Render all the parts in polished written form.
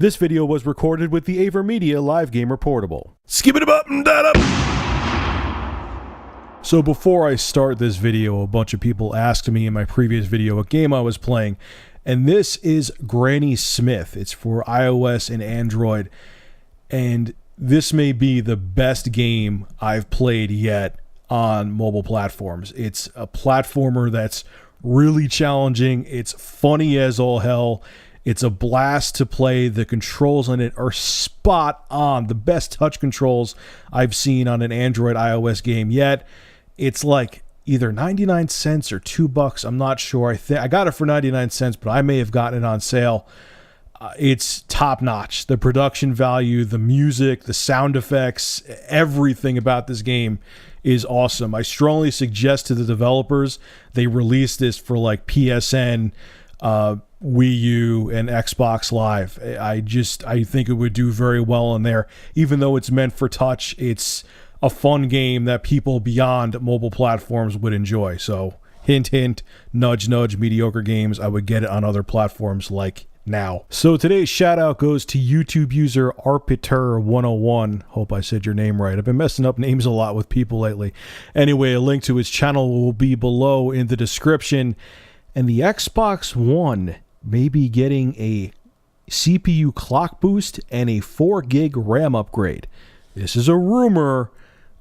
This video was recorded with the AverMedia Live Gamer Portable. Skip it up and that up. So before I start this video, a bunch of people asked me in my previous video what game I was playing, and this is Granny Smith. It's for iOS and Android, and this may be the best game I've played yet on mobile platforms. It's a platformer that's really challenging. It's funny as all hell. It's a blast to play. The controls on it are spot on. The best touch controls I've seen on an Android iOS game yet. It's like either 99 cents or $2. I'm not sure. I got it for 99 cents, but I may have gotten it on sale. It's top notch. The production value, the music, the sound effects, everything about this game is awesome. I strongly suggest to the developers they release this for like PSN, Wii U, and Xbox Live. I think it would do very well on there. Even though it's meant for touch, it's a fun game that people beyond mobile platforms would enjoy. So hint, hint, nudge, nudge, mediocre games. I would get it on other platforms like now. So today's shout out goes to YouTube user Arpiter101. Hope I said your name right. I've been messing up names a lot with people lately. Anyway, a link to his channel will be below in the description. And the Xbox One may be getting a CPU clock boost and a 4 gig RAM upgrade. This is a rumor,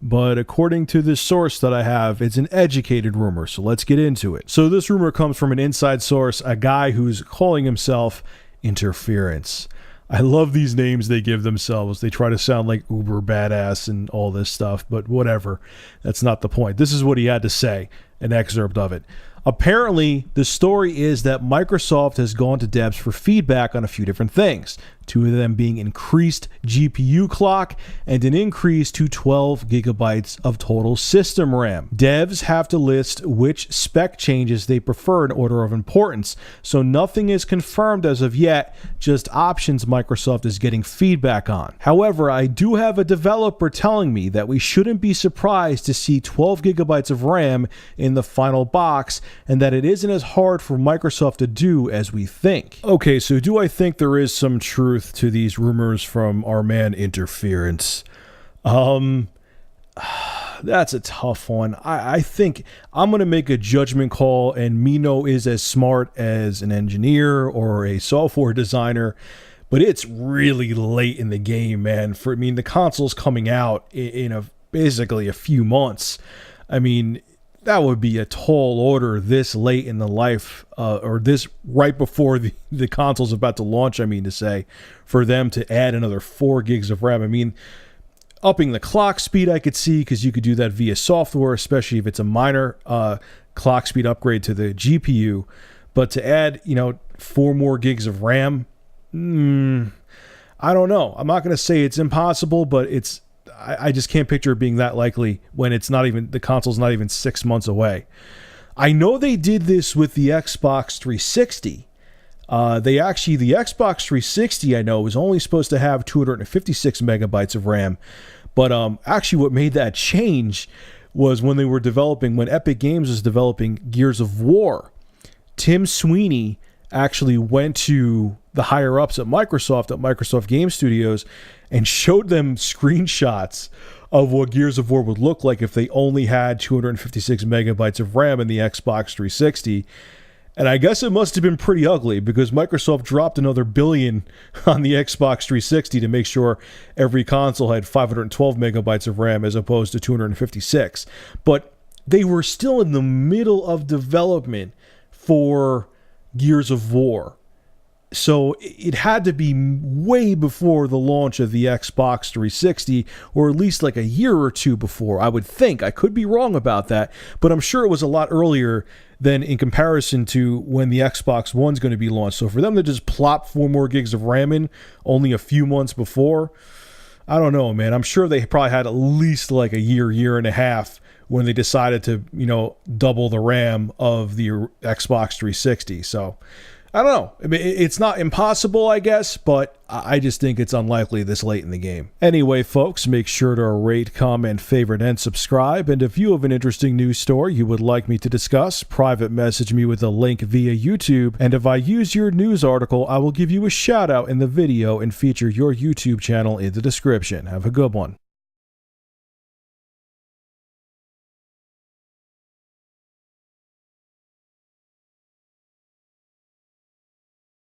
but according to this source that I have, it's an educated rumor, so let's get into it. So this rumor comes from an inside source, a guy who's calling himself Interference. I love these names they give themselves. They try to sound like uber badass and all this stuff, but whatever. That's not the point. This is what he had to say, an excerpt of it. Apparently, the story is that Microsoft has gone to devs for feedback on a few different things. Two of them being increased GPU clock and an increase to 12 gigabytes of total system RAM. Devs have to list which spec changes they prefer in order of importance, so nothing is confirmed as of yet, just options Microsoft is getting feedback on. However, I do have a developer telling me that we shouldn't be surprised to see 12 gigabytes of RAM in the final box, and that it isn't as hard for Microsoft to do as we think. Okay, so do I think there is some truth to these rumors from our man Interference? That's a tough one. I think I'm going to make a judgment call, and Mino is as smart as an engineer or a software designer, but it's really late in the game, man. The console's coming out in basically a few months. I mean, that would be a tall order this late in the life, or this right before the console's about to launch, for them to add another 4 gigs of RAM. I mean, upping the clock speed I could see, because you could do that via software, especially if it's a minor clock speed upgrade to the GPU. But to add, 4 more gigs of RAM, I don't know. I'm not going to say it's impossible, but I just can't picture it being that likely when the console's not even 6 months away. I know they did this with the Xbox 360. The Xbox 360, I know, was only supposed to have 256 megabytes of RAM. But actually what made that change was when Epic Games was developing Gears of War. Tim Sweeney actually went to the higher ups at Microsoft Game Studios, and showed them screenshots of what Gears of War would look like if they only had 256 megabytes of RAM in the Xbox 360. And I guess it must have been pretty ugly, because Microsoft dropped another $1 billion on the Xbox 360 to make sure every console had 512 megabytes of RAM as opposed to 256. But they were still in the middle of development for Gears of War. So it had to be way before the launch of the Xbox 360, or at least like a year or two before, I would think. I could be wrong about that, but I'm sure it was a lot earlier than in comparison to when the Xbox One's going to be launched. So for them to just plop 4 more gigs of RAM in only a few months before, I don't know, man. I'm sure they probably had at least like a year and a half when they decided to, double the RAM of the Xbox 360. So I don't know. I mean, it's not impossible, I guess, but I just think it's unlikely this late in the game. Anyway, folks, make sure to rate, comment, favorite, and subscribe. And if you have an interesting news story you would like me to discuss, private message me with a link via YouTube. And if I use your news article, I will give you a shout out in the video and feature your YouTube channel in the description. Have a good one.